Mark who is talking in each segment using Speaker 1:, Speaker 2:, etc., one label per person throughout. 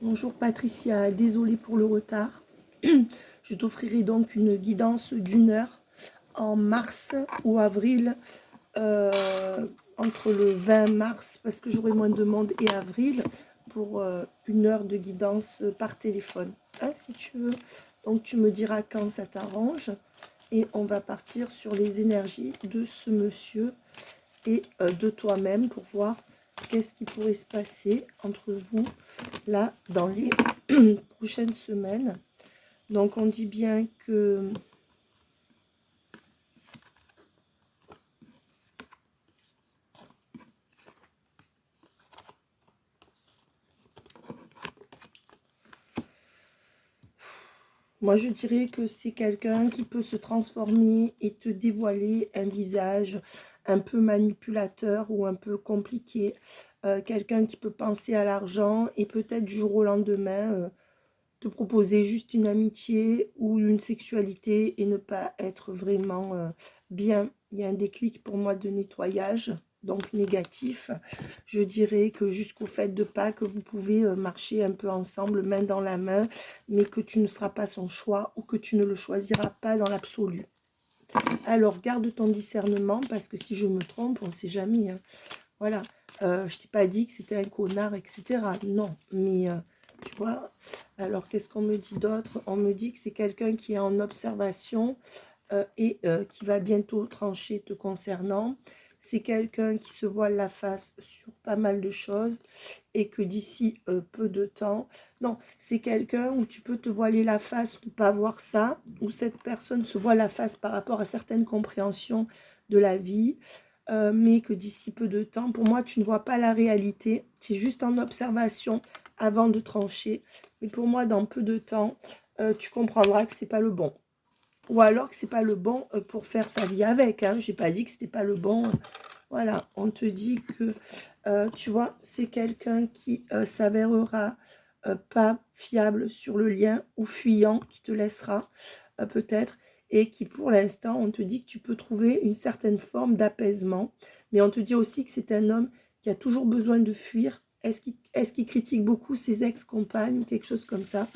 Speaker 1: Bonjour Patricia, désolée pour le retard. Je t'offrirai donc une guidance d'1 heure en mars ou avril, euh, entre le 20 mars, parce que j'aurai moins de monde, et avril, pour 1 heure de guidance par téléphone, hein, si tu veux. Donc tu me diras quand ça t'arrange et on va partir sur les énergies de ce monsieur et de toi-même pour voir qu'est-ce qui pourrait se passer entre vous là dans les prochaines semaines. Donc on dit bien que moi je dirais que c'est quelqu'un qui peut se transformer et te dévoiler un visage un peu manipulateur ou un peu compliqué. Quelqu'un qui peut penser à l'argent et peut-être du jour au lendemain te proposer juste une amitié ou une sexualité et ne pas être vraiment bien. Il y a un déclic pour moi de nettoyage, donc négatif. Je dirais que jusqu'au fait de Pâques, vous pouvez marcher un peu ensemble, main dans la main, mais que tu ne seras pas son choix ou que tu ne le choisiras pas dans l'absolu. Alors, garde ton discernement, parce que si je me trompe, on ne sait jamais, hein. Voilà. Je t'ai pas dit que c'était un connard, etc. Non, mais tu vois. Alors, qu'est-ce qu'on me dit d'autre? On me dit que c'est quelqu'un qui est en observation et qui va bientôt trancher te concernant. C'est quelqu'un qui se voile la face sur pas mal de choses et que d'ici peu de temps... Non, c'est quelqu'un où tu peux te voiler la face ou pas voir ça, où cette personne se voile la face par rapport à certaines compréhensions de la vie, mais que d'ici peu de temps, pour moi, tu ne vois pas la réalité. Tu es juste en observation avant de trancher. Mais pour moi, dans peu de temps, tu comprendras que c'est pas le bon. Ou alors que c'est pas le bon pour faire sa vie avec. Hein. J'ai pas dit que c'était pas le bon. Voilà, on te dit que, tu vois, c'est quelqu'un qui s'avérera pas fiable sur le lien ou fuyant, qui te laissera peut-être, et qui pour l'instant, on te dit que tu peux trouver une certaine forme d'apaisement, mais on te dit aussi que c'est un homme qui a toujours besoin de fuir. Est-ce qu'il critique beaucoup ses ex-compagnes, quelque chose comme ça?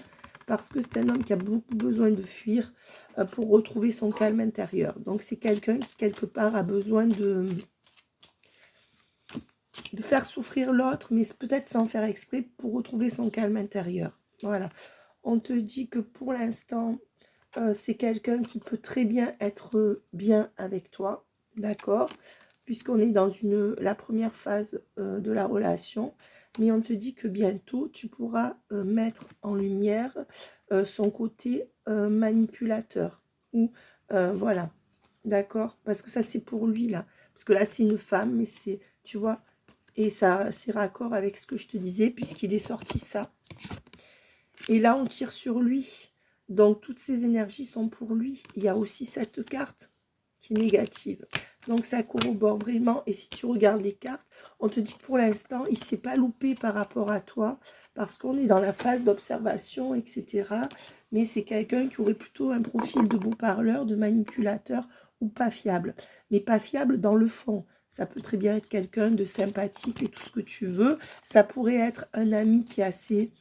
Speaker 1: Parce que c'est un homme qui a beaucoup besoin de fuir pour retrouver son calme intérieur. Donc c'est quelqu'un qui quelque part a besoin de faire souffrir l'autre, mais peut-être sans faire exprès, pour retrouver son calme intérieur. Voilà. On te dit que pour l'instant, c'est quelqu'un qui peut très bien être bien avec toi, d'accord? Puisqu'on est dans la première phase de la relation. Mais on te dit que bientôt, tu pourras mettre en lumière son côté manipulateur. Ou, voilà, d'accord? Parce que ça, c'est pour lui, là. Parce que là, c'est une femme, mais c'est, tu vois, et ça, c'est raccord avec ce que je te disais, puisqu'il est sorti ça. Et là, on tire sur lui. Donc, toutes ces énergies sont pour lui. Il y a aussi cette carte qui est négative. Donc, ça corrobore vraiment. Et si tu regardes les cartes, on te dit que pour l'instant, il ne s'est pas loupé par rapport à toi, parce qu'on est dans la phase d'observation, etc. Mais c'est quelqu'un qui aurait plutôt un profil de beau parleur, de manipulateur, ou pas fiable. Mais pas fiable dans le fond. Ça peut très bien être quelqu'un de sympathique et tout ce que tu veux. Ça pourrait être un ami qui est assez...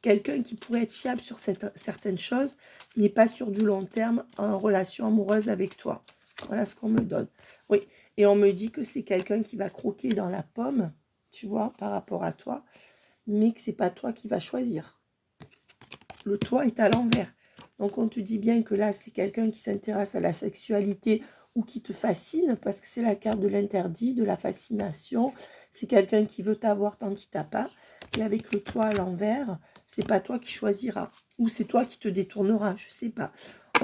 Speaker 1: Quelqu'un qui pourrait être fiable sur certaines choses, mais pas sur du long terme en relation amoureuse avec toi. Voilà ce qu'on me donne. Oui, et on me dit que c'est quelqu'un qui va croquer dans la pomme, tu vois, par rapport à toi, mais que c'est pas toi qui vas choisir. Le toi est à l'envers. Donc on te dit bien que là, c'est quelqu'un qui s'intéresse à la sexualité ou qui te fascine, parce que c'est la carte de l'interdit, de la fascination. C'est quelqu'un qui veut t'avoir tant qu'il t'a pas. Et avec le toi à l'envers, c'est pas toi qui choisiras. Ou c'est toi qui te détourneras, je sais pas.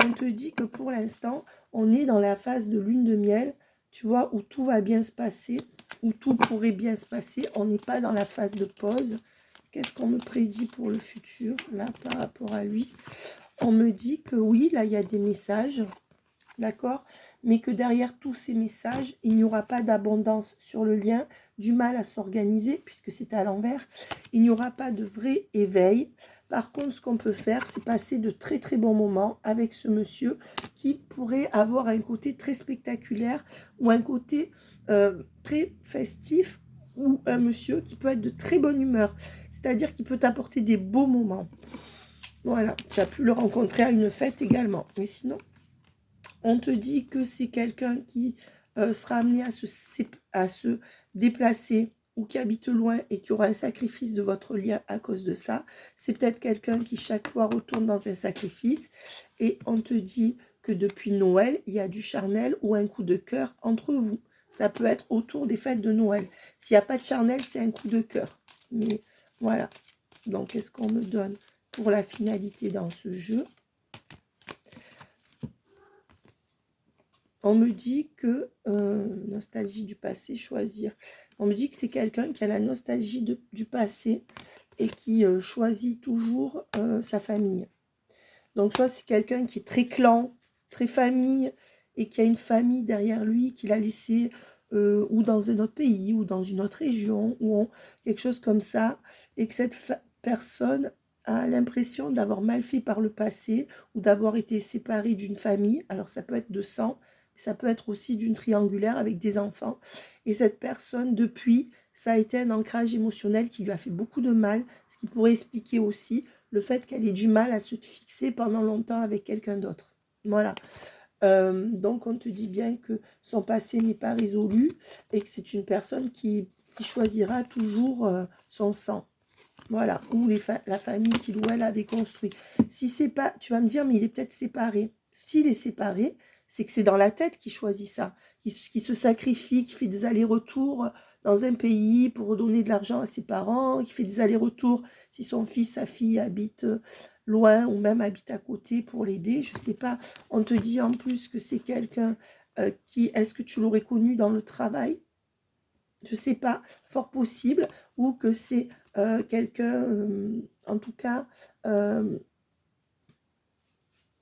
Speaker 1: On te dit que pour l'instant, on est dans la phase de lune de miel, tu vois, où tout va bien se passer, où tout pourrait bien se passer. On n'est pas dans la phase de pause. Qu'est-ce qu'on me prédit pour le futur, là, par rapport à lui? On me dit que oui, là, il y a des messages, d'accord? Mais que derrière tous ces messages, il n'y aura pas d'abondance sur le lien, du mal à s'organiser, puisque c'est à l'envers. Il n'y aura pas de vrai éveil. Par contre, ce qu'on peut faire, c'est passer de très très bons moments avec ce monsieur qui pourrait avoir un côté très spectaculaire ou un côté très festif, ou un monsieur qui peut être de très bonne humeur. C'est-à-dire qu'il peut t'apporter des beaux moments. Voilà, tu as pu le rencontrer à une fête également. Mais sinon, on te dit que c'est quelqu'un qui sera amené à se déplacer ou qui habite loin et qui aura un sacrifice de votre lien à cause de ça. C'est peut-être quelqu'un qui chaque fois retourne dans un sacrifice. Et on te dit que depuis Noël, il y a du charnel ou un coup de cœur entre vous. Ça peut être autour des fêtes de Noël. S'il n'y a pas de charnel, c'est un coup de cœur. Mais voilà. Donc, qu'est-ce qu'on me donne pour la finalité dans ce jeu? On me dit que, nostalgie du passé, choisir. On me dit que c'est quelqu'un qui a la nostalgie du passé et qui choisit toujours sa famille. Donc, soit c'est quelqu'un qui est très clan, très famille, et qui a une famille derrière lui qu'il a laissé ou dans un autre pays, ou dans une autre région, ou quelque chose comme ça, et que cette personne a l'impression d'avoir mal fait par le passé, ou d'avoir été séparée d'une famille. Alors, ça peut être de sang, ça peut être aussi d'une triangulaire avec des enfants. Et cette personne, depuis, ça a été un ancrage émotionnel qui lui a fait beaucoup de mal, ce qui pourrait expliquer aussi le fait qu'elle ait du mal à se fixer pendant longtemps avec quelqu'un d'autre. Voilà. Donc, on te dit bien que son passé n'est pas résolu et que c'est une personne qui choisira toujours son sang. Voilà. Ou la famille qu'il ou elle avait construit. Si c'est pas... Tu vas me dire, mais il est peut-être séparé. S'il est séparé, c'est que c'est dans la tête qu'il choisit ça, qui se sacrifie, qui fait des allers-retours dans un pays pour redonner de l'argent à ses parents, qui fait des allers-retours si son fils, sa fille habitent loin ou même habitent à côté pour l'aider, je ne sais pas. On te dit en plus que c'est quelqu'un qui, est-ce que tu l'aurais connu dans le travail? Je ne sais pas, fort possible, ou que c'est quelqu'un, en tout cas,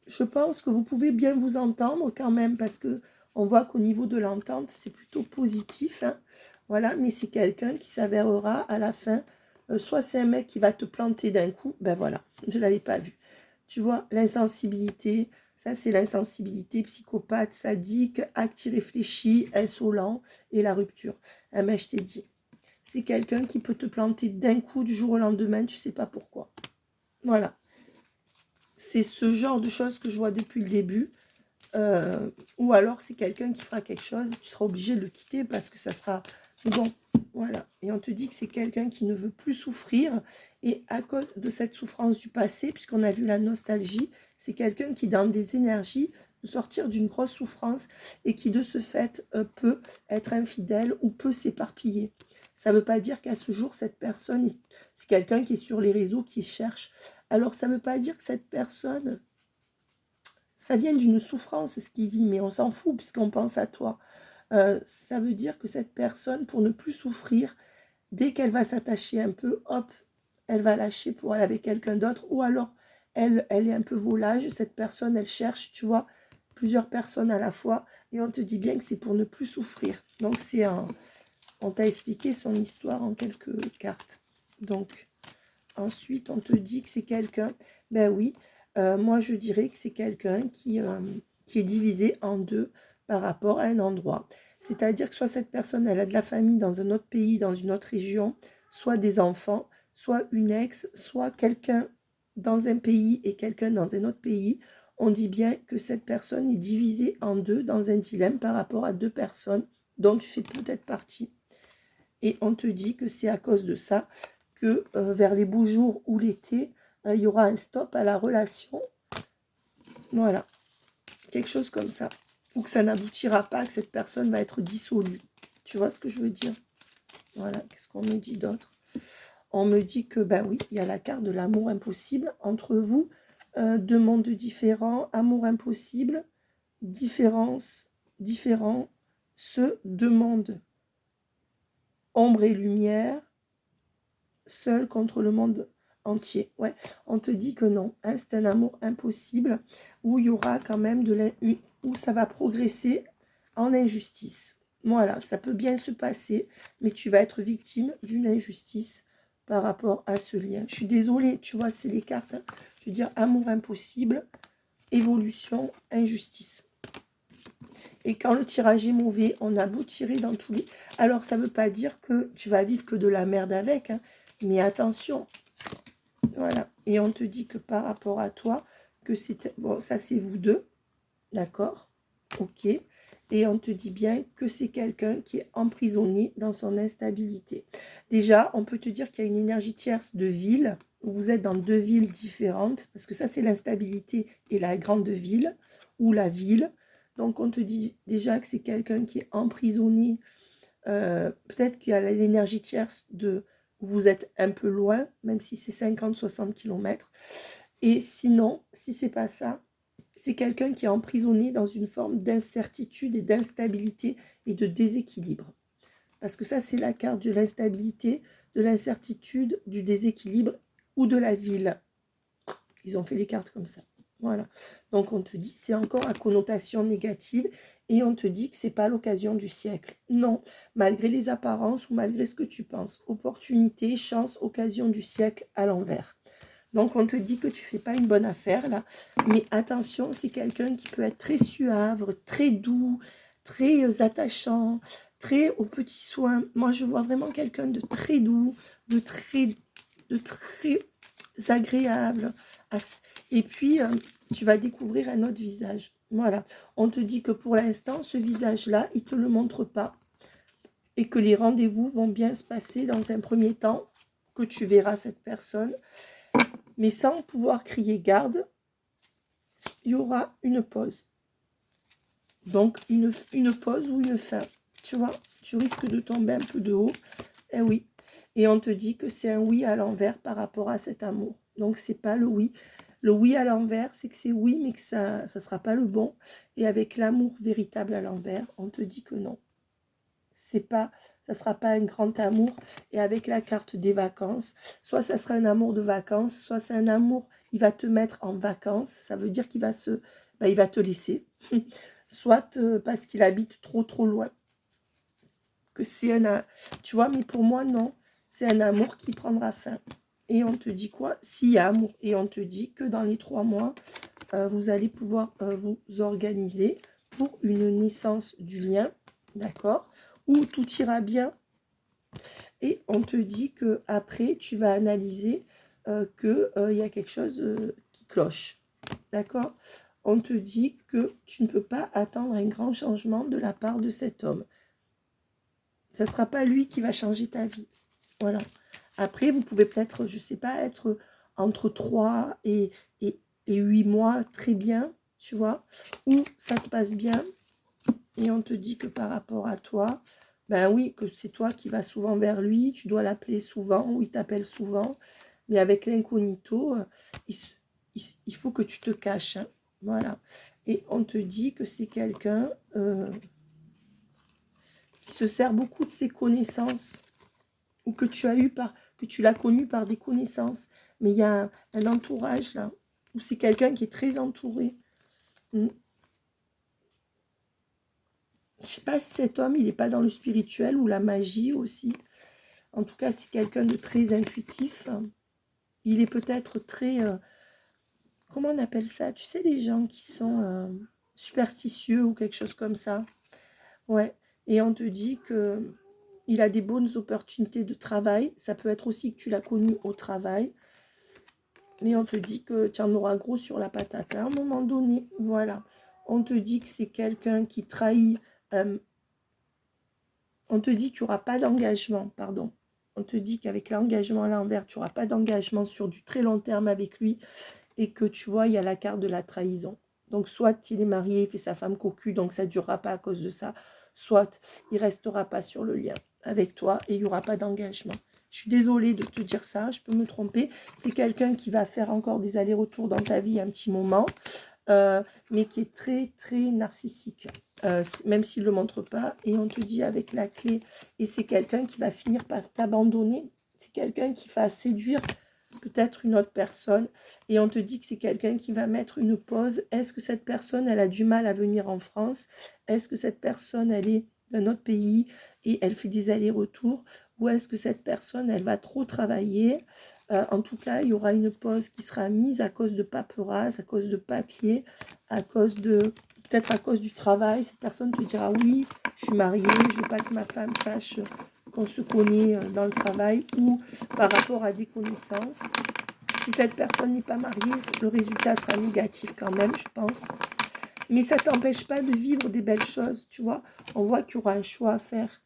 Speaker 1: je pense que vous pouvez bien vous entendre quand même, parce que on voit qu'au niveau de l'entente, c'est plutôt positif. Hein. Voilà, mais c'est quelqu'un qui s'avérera à la fin, soit c'est un mec qui va te planter d'un coup, ben voilà, je ne l'avais pas vu. Tu vois, l'insensibilité, ça c'est l'insensibilité psychopathe, sadique, acte irréfléchi, insolent et la rupture. Ah ben je t'ai dit, c'est quelqu'un qui peut te planter d'un coup du jour au lendemain, tu ne sais pas pourquoi. Voilà. C'est ce genre de choses que je vois depuis le début. Ou alors c'est quelqu'un qui fera quelque chose et tu seras obligé de le quitter parce que ça sera... Bon, voilà. Et on te dit que c'est quelqu'un qui ne veut plus souffrir. Et à cause de cette souffrance du passé, puisqu'on a vu la nostalgie, c'est quelqu'un qui donne des énergies de sortir d'une grosse souffrance et qui de ce fait peut être infidèle ou peut s'éparpiller. Ça ne veut pas dire qu'à ce jour, cette personne, c'est quelqu'un qui est sur les réseaux, qui cherche. Alors ça ne veut pas dire que cette personne... Ça vient d'une souffrance, ce qu'il vit, mais on s'en fout puisqu'on pense à toi. Ça veut dire que cette personne, pour ne plus souffrir, dès qu'elle va s'attacher un peu, hop, elle va lâcher pour aller avec quelqu'un d'autre. Ou alors, elle est un peu volage. Cette personne, elle cherche, tu vois, plusieurs personnes à la fois. Et on te dit bien que c'est pour ne plus souffrir. Donc, on t'a expliqué son histoire en quelques cartes. Donc, ensuite, on te dit que c'est quelqu'un... Ben oui, moi, je dirais que c'est quelqu'un qui est divisé en deux par rapport à un endroit. C'est-à-dire que soit cette personne, elle a de la famille dans un autre pays, dans une autre région, soit des enfants, soit une ex, soit quelqu'un dans un pays et quelqu'un dans un autre pays. On dit bien que cette personne est divisée en deux dans un dilemme par rapport à deux personnes dont tu fais peut-être partie. Et on te dit que c'est à cause de ça que vers les beaux jours ou l'été, il y aura un stop à la relation. Voilà, quelque chose comme ça. Ou que ça n'aboutira pas, que cette personne va être dissolue. Tu vois ce que je veux dire? Voilà, qu'est-ce qu'on me dit d'autre? On me dit que, ben oui, il y a la carte de l'amour impossible entre vous. Deux mondes différents, amour impossible, différence, différents, deux mondes, ombre et lumière, seul contre le monde entier. Ouais, on te dit que non, hein, c'est un amour impossible où il y aura quand même où ça va progresser en injustice. Voilà, ça peut bien se passer, mais tu vas être victime d'une injustice par rapport à ce lien. Je suis désolée, tu vois, c'est les cartes. Hein. Je veux dire, amour impossible, évolution, injustice. Et quand le tirage est mauvais, on a beau tirer dans tous les... Alors, ça ne veut pas dire que tu vas vivre que de la merde avec, hein. Mais attention, voilà. Et on te dit que par rapport à toi, que c'est... Bon, ça c'est vous deux, d'accord? Ok. Et on te dit bien que c'est quelqu'un qui est emprisonné dans son instabilité. Déjà, on peut te dire qu'il y a une énergie tierce de ville, où vous êtes dans deux villes différentes, parce que ça c'est l'instabilité et la grande ville, ou la ville. Donc on te dit déjà que c'est quelqu'un qui est emprisonné. Peut-être qu'il y a l'énergie tierce de vous êtes un peu loin, même si c'est 50-60 km. Et sinon, si c'est pas ça, c'est quelqu'un qui est emprisonné dans une forme d'incertitude et d'instabilité et de déséquilibre. Parce que ça, c'est la carte de l'instabilité, de l'incertitude, du déséquilibre ou de la ville. Ils ont fait les cartes comme ça. Voilà. Donc, on te dit, c'est encore à connotation négative et on te dit que c'est pas l'occasion du siècle. Non, malgré les apparences ou malgré ce que tu penses. Opportunité, chance, occasion du siècle à l'envers. Donc, on te dit que tu fais pas une bonne affaire, là. Mais attention, c'est quelqu'un qui peut être très suave, très doux, très attachant, très aux petits soins. Moi, je vois vraiment quelqu'un de très doux, de très agréable. Et puis, tu vas découvrir un autre visage. Voilà. On te dit que pour l'instant, ce visage-là, il ne te le montre pas. Et que les rendez-vous vont bien se passer dans un premier temps, que tu verras cette personne. Mais sans pouvoir crier garde, il y aura une pause. Donc, une pause ou une fin. Tu vois, tu risques de tomber un peu de haut. Eh oui. Et on te dit que c'est un oui à l'envers par rapport à cet amour. Donc, c'est pas le oui. Le oui à l'envers, c'est que c'est oui, mais que ça ne sera pas le bon. Et avec l'amour véritable à l'envers, on te dit que non. C'est pas, ça ne sera pas un grand amour. Et avec la carte des vacances, soit ça sera un amour de vacances, soit c'est un amour, il va te mettre en vacances. Ça veut dire qu'il va il va te laisser. Soit parce qu'il habite trop loin. Que c'est tu vois, mais pour moi, non. C'est un amour qui prendra fin. Et on te dit quoi? S'il y a amour. Et on te dit que dans les 3 mois, vous allez pouvoir vous organiser pour une naissance du lien, d'accord? Où tout ira bien. Et on te dit que après tu vas analyser qu'il y a quelque chose qui cloche, d'accord? On te dit que tu ne peux pas attendre un grand changement de la part de cet homme. Ça ne sera pas lui qui va changer ta vie. Voilà. Après, vous pouvez peut-être, je ne sais pas, être entre 3 et 8 mois, très bien, tu vois, où ça se passe bien. Et on te dit que par rapport à toi, ben oui, que c'est toi qui vas souvent vers lui, tu dois l'appeler souvent, ou il t'appelle souvent. Mais avec l'incognito, il faut que tu te caches. Hein. Voilà. Et on te dit que c'est quelqu'un qui se sert beaucoup de ses connaissances ou que tu as eu que tu l'as connu par des connaissances. Mais il y a un entourage là, où c'est quelqu'un qui est très entouré. Je ne sais pas si cet homme, il n'est pas dans le spirituel ou la magie aussi. En tout cas, c'est quelqu'un de très intuitif. Il est peut-être très... comment on appelle ça? Tu sais, les gens qui sont superstitieux ou quelque chose comme ça. Ouais. Et on te dit que il a des bonnes opportunités de travail. Ça peut être aussi que tu l'as connu au travail. Mais on te dit que tu en auras gros sur la patate à un moment donné. Voilà. On te dit que c'est quelqu'un qui trahit. On te dit qu'il n'y aura pas d'engagement, pardon. On te dit qu'avec l'engagement à l'envers, tu n'auras pas d'engagement sur du très long terme avec lui. Et que tu vois, il y a la carte de la trahison. Donc, soit il est marié, il fait sa femme cocu, donc ça ne durera pas à cause de ça. Soit il ne restera pas sur le lien avec toi et il n'y aura pas d'engagement. Je suis désolée de te dire ça, je peux me tromper. C'est quelqu'un qui va faire encore des allers-retours dans ta vie un petit moment, mais qui est très, très narcissique, même s'il ne le montre pas. Et on te dit avec la clé, et c'est quelqu'un qui va finir par t'abandonner. C'est quelqu'un qui va séduire peut-être une autre personne. Et on te dit que c'est quelqu'un qui va mettre une pause. Est-ce que cette personne, elle a du mal à venir en France? Est-ce que cette personne, elle est d'un autre pays et elle fait des allers-retours? Ou est-ce que cette personne, elle va trop travailler? En tout cas, il y aura une pause qui sera mise à cause de paperasse, à cause de papier, à cause de... peut-être à cause du travail. Cette personne te dira, oui, je suis mariée, je ne veux pas que ma femme sache qu'on se connaît dans le travail ou par rapport à des connaissances. Si cette personne n'est pas mariée, le résultat sera négatif quand même, je pense. Mais ça ne t'empêche pas de vivre des belles choses, tu vois. On voit qu'il y aura un choix à faire.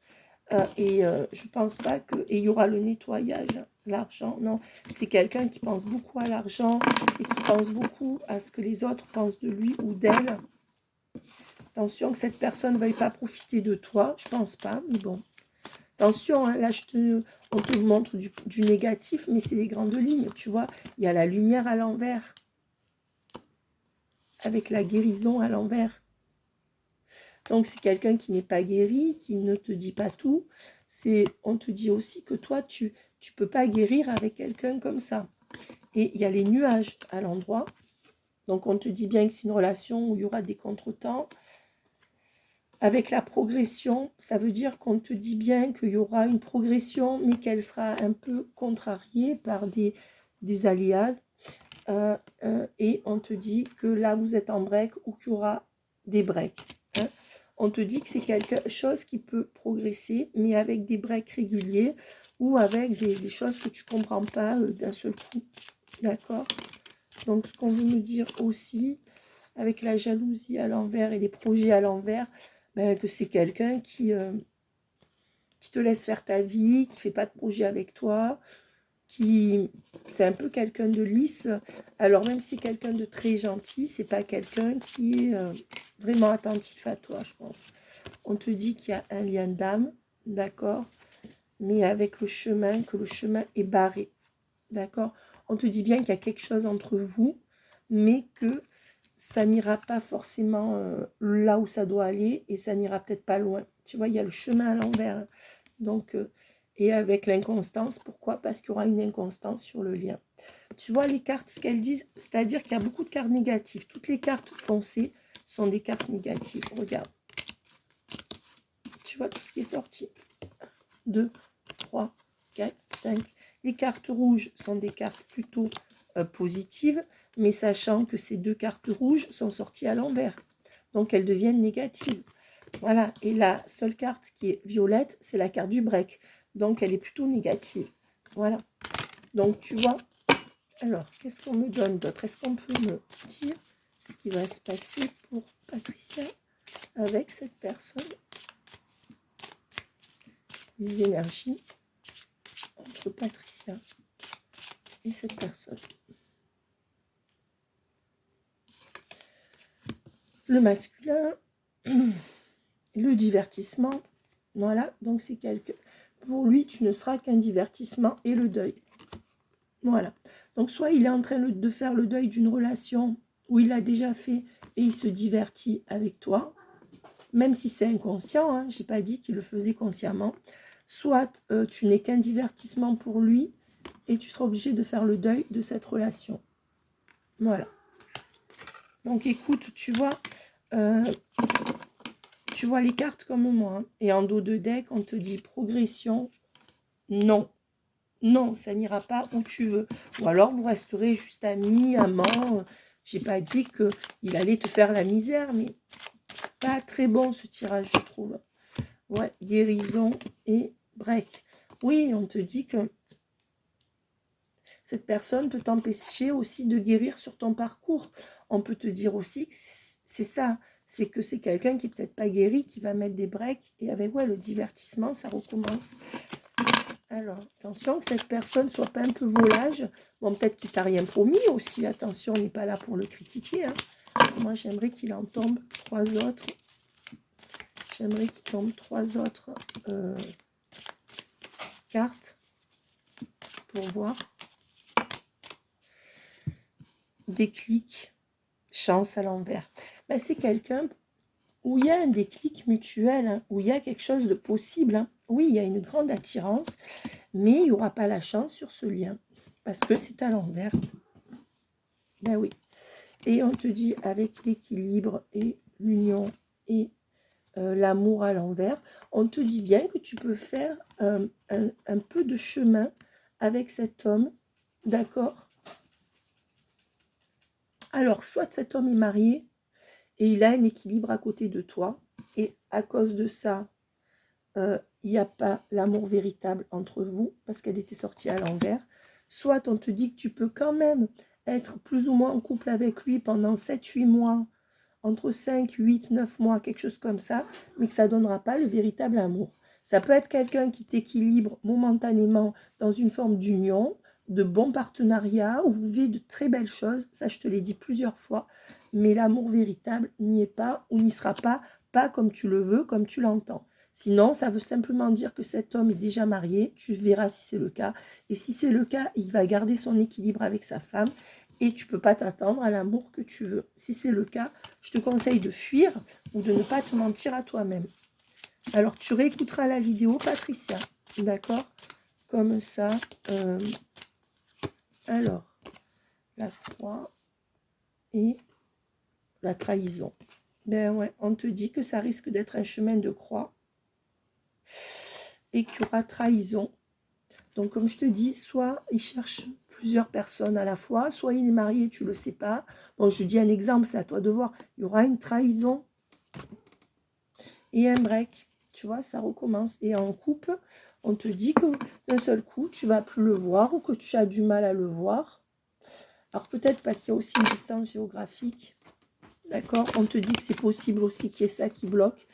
Speaker 1: Je pense pas que... Et il y aura le nettoyage, l'argent. Non, c'est quelqu'un qui pense beaucoup à l'argent et qui pense beaucoup à ce que les autres pensent de lui ou d'elle. Attention que cette personne ne veuille pas profiter de toi, je pense pas, mais bon. Attention, hein, là, on te montre du négatif, mais c'est des grandes lignes, tu vois. Il y a la lumière à l'envers, avec la guérison à l'envers. Donc, c'est quelqu'un qui n'est pas guéri, qui ne te dit pas tout. On te dit aussi que toi, tu ne peux pas guérir avec quelqu'un comme ça. Et il y a les nuages à l'endroit. Donc, on te dit bien que c'est une relation où il y aura des contretemps. Avec la progression, ça veut dire qu'on te dit bien qu'il y aura une progression, mais qu'elle sera un peu contrariée par des aléas. Et on te dit que là, vous êtes en break ou qu'il y aura des breaks. Hein. On te dit que c'est quelque chose qui peut progresser, mais avec des breaks réguliers ou avec des choses que tu ne comprends pas d'un seul coup. D'accord? Donc, ce qu'on veut me dire aussi, avec la jalousie à l'envers et les projets à l'envers, ben, que c'est quelqu'un qui te laisse faire ta vie, qui ne fait pas de projet avec toi, c'est un peu quelqu'un de lisse. Alors même si c'est quelqu'un de très gentil, c'est pas quelqu'un qui est vraiment attentif à toi, je pense. On te dit qu'il y a un lien d'âme, d'accord, mais avec le chemin, que le chemin est barré, d'accord. On te dit bien qu'il y a quelque chose entre vous, mais que ça n'ira pas forcément là où ça doit aller et ça n'ira peut-être pas loin. Tu vois, il y a le chemin à l'envers. Donc, et avec l'inconstance, pourquoi? Parce qu'il y aura une inconstance sur le lien. Tu vois les cartes, ce qu'elles disent, c'est-à-dire qu'il y a beaucoup de cartes négatives. Toutes les cartes foncées sont des cartes négatives. Regarde. Tu vois tout ce qui est sorti. 2, 3, 4, 5. Les cartes rouges sont des cartes plutôt positives, mais sachant que ces deux cartes rouges sont sorties à l'envers. Donc, elles deviennent négatives. Voilà. Et la seule carte qui est violette, c'est la carte du break. Donc, elle est plutôt négative. Voilà. Donc, tu vois. Alors, qu'est-ce qu'on me donne d'autre? Est-ce qu'on peut me dire ce qui va se passer pour Patricia avec cette personne? Les énergies entre Patricia et cette personne. Le masculin, le divertissement, voilà, donc c'est pour lui, tu ne seras qu'un divertissement et le deuil. Voilà, donc soit il est en train de faire le deuil d'une relation où il l'a déjà fait et il se divertit avec toi, même si c'est inconscient, hein, je n'ai pas dit qu'il le faisait consciemment, soit tu n'es qu'un divertissement pour lui et tu seras obligé de faire le deuil de cette relation. Voilà. Donc écoute, tu vois les cartes comme moi. Hein. Et en dos de deck, on te dit progression. Non. Non, ça n'ira pas où tu veux. Ou alors vous resterez juste amis, amants. J'ai pas dit qu'il allait te faire la misère, mais c'est pas très bon ce tirage, je trouve. Ouais, guérison et break. Oui, on te dit que cette personne peut t'empêcher aussi de guérir sur ton parcours. On peut te dire aussi que c'est ça, c'est que c'est quelqu'un qui n'est peut-être pas guéri, qui va mettre des breaks, et avec le divertissement, ça recommence. Alors, attention que cette personne ne soit pas un peu volage. Bon, peut-être qu'il t'a rien promis aussi, attention, on n'est pas là pour le critiquer. Hein. Moi, j'aimerais qu'il en tombe 3 autres. J'aimerais qu'il tombe 3 autres cartes pour voir. Déclic, chance à l'envers. Ben, c'est quelqu'un où il y a un déclic mutuel, hein, où il y a quelque chose de possible. Hein. Oui, il y a une grande attirance, mais il n'y aura pas la chance sur ce lien, parce que c'est à l'envers. Ben oui. Et on te dit avec l'équilibre et l'union et l'amour à l'envers, on te dit bien que tu peux faire un peu de chemin avec cet homme, d'accord? Alors, soit cet homme est marié et il a un équilibre à côté de toi, et à cause de ça, il n'y a pas l'amour véritable entre vous, parce qu'elle était sortie à l'envers. Soit on te dit que tu peux quand même être plus ou moins en couple avec lui pendant 7-8 mois, entre 5, 8, 9 mois, quelque chose comme ça, mais que ça ne donnera pas le véritable amour. Ça peut être quelqu'un qui t'équilibre momentanément dans une forme d'union, de bon partenariat, où vous vivez de très belles choses, ça je te l'ai dit plusieurs fois, mais l'amour véritable n'y est pas ou n'y sera pas comme tu le veux, comme tu l'entends. Sinon, ça veut simplement dire que cet homme est déjà marié, tu verras si c'est le cas, et si c'est le cas, il va garder son équilibre avec sa femme, et tu ne peux pas t'attendre à l'amour que tu veux. Si c'est le cas, je te conseille de fuir ou de ne pas te mentir à toi-même. Alors, tu réécouteras la vidéo, Patricia, d'accord? Comme ça. Alors, la croix et la trahison. Ben ouais, on te dit que ça risque d'être un chemin de croix et qu'il y aura trahison. Donc, comme je te dis, soit il cherche plusieurs personnes à la fois, soit il est marié, tu ne le sais pas. Bon, je dis un exemple, c'est à toi de voir. Il y aura une trahison et un break. Tu vois, ça recommence. Et en couple, on te dit que d'un seul coup, tu ne vas plus le voir ou que tu as du mal à le voir. Alors, peut-être parce qu'il y a aussi une distance géographique. D'accord? On te dit que c'est possible aussi qu'il y ait ça qui bloque.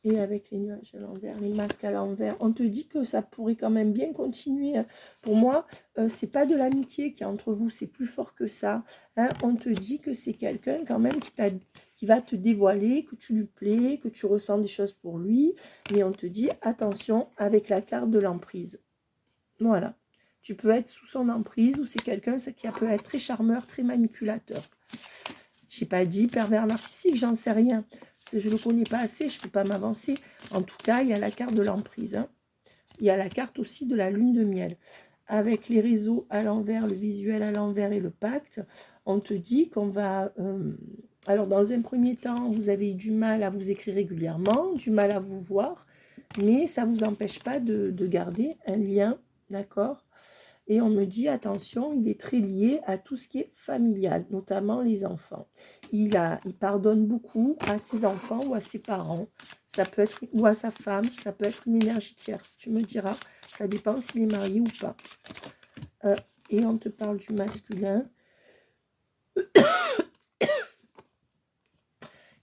Speaker 1: Et avec les nuages à l'envers, les masques à l'envers, on te dit que ça pourrait quand même bien continuer. Pour moi, c'est pas de l'amitié qui est entre vous, c'est plus fort que ça. Hein. On te dit que c'est quelqu'un quand même qui va te dévoiler, que tu lui plais, que tu ressens des choses pour lui. Mais on te dit, attention, avec la carte de l'emprise. Voilà. Tu peux être sous son emprise ou c'est quelqu'un qui peut être très charmeur, très manipulateur. Je n'ai pas dit pervers narcissique, j'en sais rien. Je ne le connais pas assez, je ne peux pas m'avancer. En tout cas, il y a la carte de l'emprise. Hein. Il y a la carte aussi de la lune de miel. Avec les réseaux à l'envers, le visuel à l'envers et le pacte, on te dit qu'on va... alors, dans un premier temps, vous avez eu du mal à vous écrire régulièrement, du mal à vous voir, mais ça ne vous empêche pas de garder un lien, d'accord ? Et on me dit, attention, il est très lié à tout ce qui est familial, notamment les enfants. Il pardonne beaucoup à ses enfants ou à ses parents, ça peut être, ou à sa femme, ça peut être une énergie tierce. Tu me diras, ça dépend s'il est marié ou pas. Et on te parle du masculin.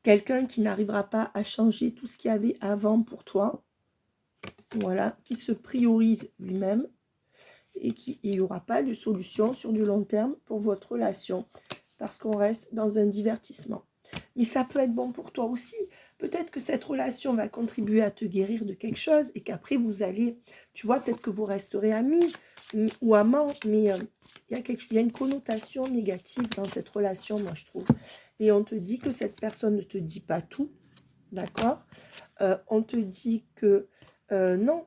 Speaker 1: Quelqu'un qui n'arrivera pas à changer tout ce qu'il y avait avant pour toi. Voilà, qui se priorise lui-même. Et qu'il n'y aura pas de solution sur du long terme pour votre relation parce qu'on reste dans un divertissement. Mais ça peut être bon pour toi aussi. Peut-être que cette relation va contribuer à te guérir de quelque chose et qu'après vous allez, tu vois, peut-être que vous resterez amis ou amants, mais il y a une connotation négative dans cette relation, moi je trouve. Et on te dit que cette personne ne te dit pas tout, d'accord? On te dit que non,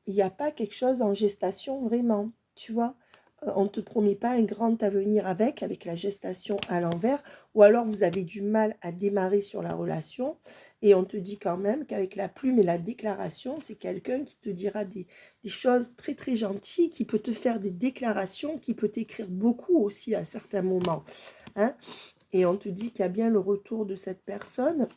Speaker 1: il n'y a pas quelque chose en gestation vraiment, tu vois. On ne te promet pas un grand avenir avec la gestation à l'envers, ou alors vous avez du mal à démarrer sur la relation, et on te dit quand même qu'avec la plume et la déclaration, c'est quelqu'un qui te dira des choses très très gentilles, qui peut te faire des déclarations, qui peut t'écrire beaucoup aussi à certains moments. Hein. Et on te dit qu'il y a bien le retour de cette personne.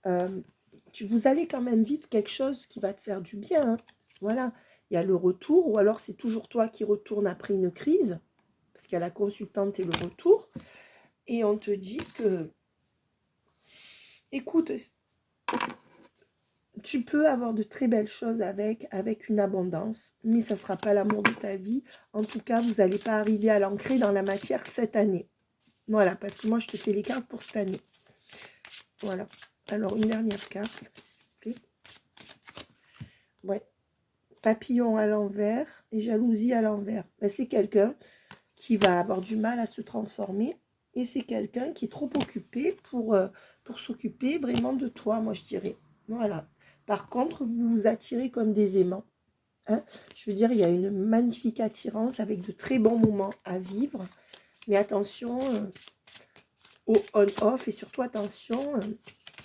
Speaker 1: Vous allez quand même vivre quelque chose qui va te faire du bien, hein. Voilà, il y a le retour, ou alors c'est toujours toi qui retournes après une crise, parce qu'il y a la consultante et le retour, et on te dit que, écoute, tu peux avoir de très belles choses avec une abondance, mais ça ne sera pas l'amour de ta vie. En tout cas, vous n'allez pas arriver à l'ancrer dans la matière cette année. Voilà, parce que moi, je te fais les cartes pour cette année. Voilà. Alors, une dernière carte, s'il vous plaît. Ouais. Papillon à l'envers et jalousie à l'envers. Ben, c'est quelqu'un qui va avoir du mal à se transformer et c'est quelqu'un qui est trop occupé pour s'occuper vraiment de toi, moi je dirais. Voilà. Par contre, vous vous attirez comme des aimants. Hein. Je veux dire, il y a une magnifique attirance avec de très bons moments à vivre. Mais attention au on-off et surtout attention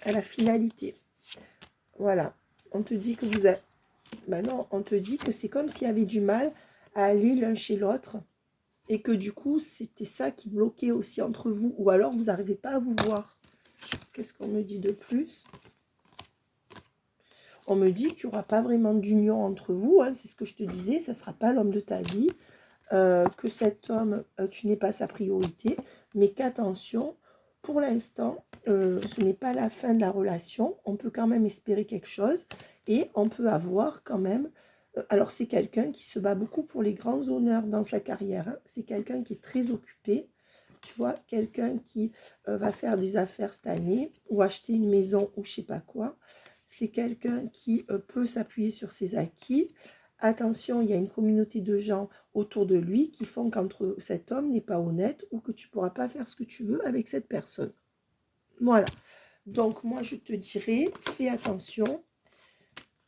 Speaker 1: à la finalité. Voilà. On te dit que vous avez... Ben non, on te dit que c'est comme s'il y avait du mal à aller l'un chez l'autre et que du coup, c'était ça qui bloquait aussi entre vous ou alors vous n'arrivez pas à vous voir. Qu'est-ce qu'on me dit de plus? On me dit qu'il n'y aura pas vraiment d'union entre vous, hein, c'est ce que je te disais, ça ne sera pas l'homme de ta vie, que cet homme, tu n'es pas sa priorité, mais qu'attention, pour l'instant, ce n'est pas la fin de la relation, on peut quand même espérer quelque chose, et on peut avoir quand même, alors c'est quelqu'un qui se bat beaucoup pour les grands honneurs dans sa carrière, hein, c'est quelqu'un qui est très occupé, tu vois, quelqu'un qui va faire des affaires cette année, ou acheter une maison, ou je sais pas quoi, c'est quelqu'un qui peut s'appuyer sur ses acquis. Attention, il y a une communauté de gens autour de lui qui font qu'entre cet homme n'est pas honnête ou que tu ne pourras pas faire ce que tu veux avec cette personne. Voilà. Donc, moi, je te dirais, fais attention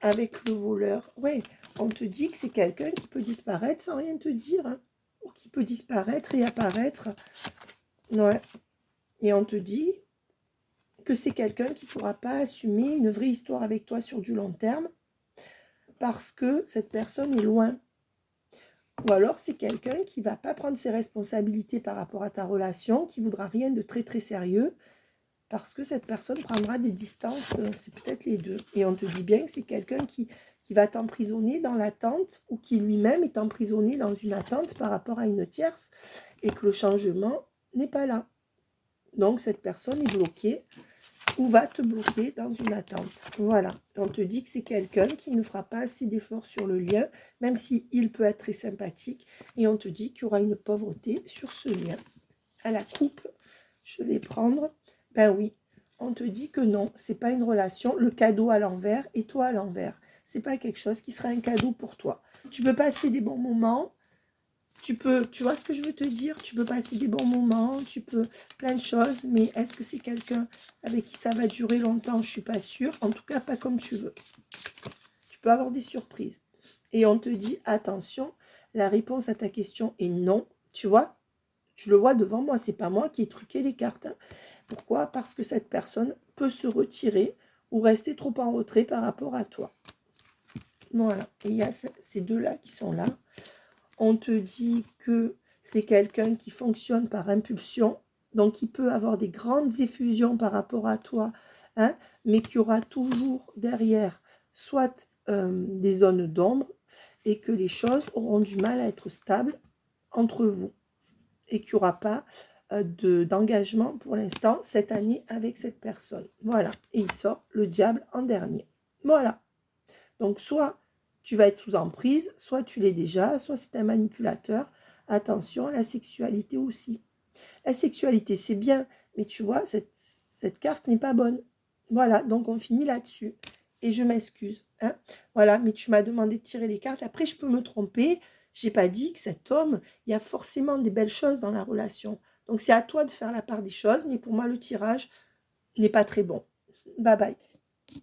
Speaker 1: avec le voleur. Ouais, on te dit que c'est quelqu'un qui peut disparaître sans rien te dire, hein, ou qui peut disparaître et apparaître. Ouais. Et on te dit que c'est quelqu'un qui ne pourra pas assumer une vraie histoire avec toi sur du long terme parce que cette personne est loin. Ou alors c'est quelqu'un qui ne va pas prendre ses responsabilités par rapport à ta relation, qui ne voudra rien de très très sérieux, parce que cette personne prendra des distances, c'est peut-être les deux. Et on te dit bien que c'est quelqu'un qui va t'emprisonner dans l'attente, ou qui lui-même est emprisonné dans une attente par rapport à une tierce, et que le changement n'est pas là. Donc cette personne est bloquée, ou va te bloquer dans une attente. Voilà. On te dit que c'est quelqu'un qui ne fera pas assez d'efforts sur le lien, même s'il peut être très sympathique. Et on te dit qu'il y aura une pauvreté sur ce lien. À la coupe, je vais prendre. Ben oui, on te dit que non, c'est pas une relation. Le cadeau à l'envers et toi à l'envers. C'est pas quelque chose qui sera un cadeau pour toi. Tu peux passer des bons moments. Tu vois ce que je veux te dire? Tu peux passer des bons moments, tu peux plein de choses, mais est-ce que c'est quelqu'un avec qui ça va durer longtemps? Je ne suis pas sûre. En tout cas, pas comme tu veux. Tu peux avoir des surprises. Et on te dit, attention, la réponse à ta question est non. Tu vois? Tu le vois devant moi, c'est pas moi qui ai truqué les cartes, hein. Pourquoi? Parce que cette personne peut se retirer ou rester trop en retrait par rapport à toi. Voilà. Et il y a ces deux-là qui sont là. On te dit que c'est quelqu'un qui fonctionne par impulsion, donc qui peut avoir des grandes effusions par rapport à toi, hein, mais qui aura toujours derrière soit des zones d'ombre et que les choses auront du mal à être stables entre vous et qu'il n'y aura pas d'engagement pour l'instant cette année avec cette personne. Voilà, et il sort le diable en dernier. Voilà, donc soit tu vas être sous emprise, soit tu l'es déjà, soit c'est un manipulateur. Attention, la sexualité aussi. La sexualité, c'est bien, mais tu vois, cette carte n'est pas bonne. Voilà, donc on finit là-dessus. Et je m'excuse. Hein. Voilà, mais tu m'as demandé de tirer les cartes. Après, je peux me tromper. J'ai pas dit que cet homme, il y a forcément des belles choses dans la relation. Donc c'est à toi de faire la part des choses, mais pour moi, le tirage n'est pas très bon. Bye bye.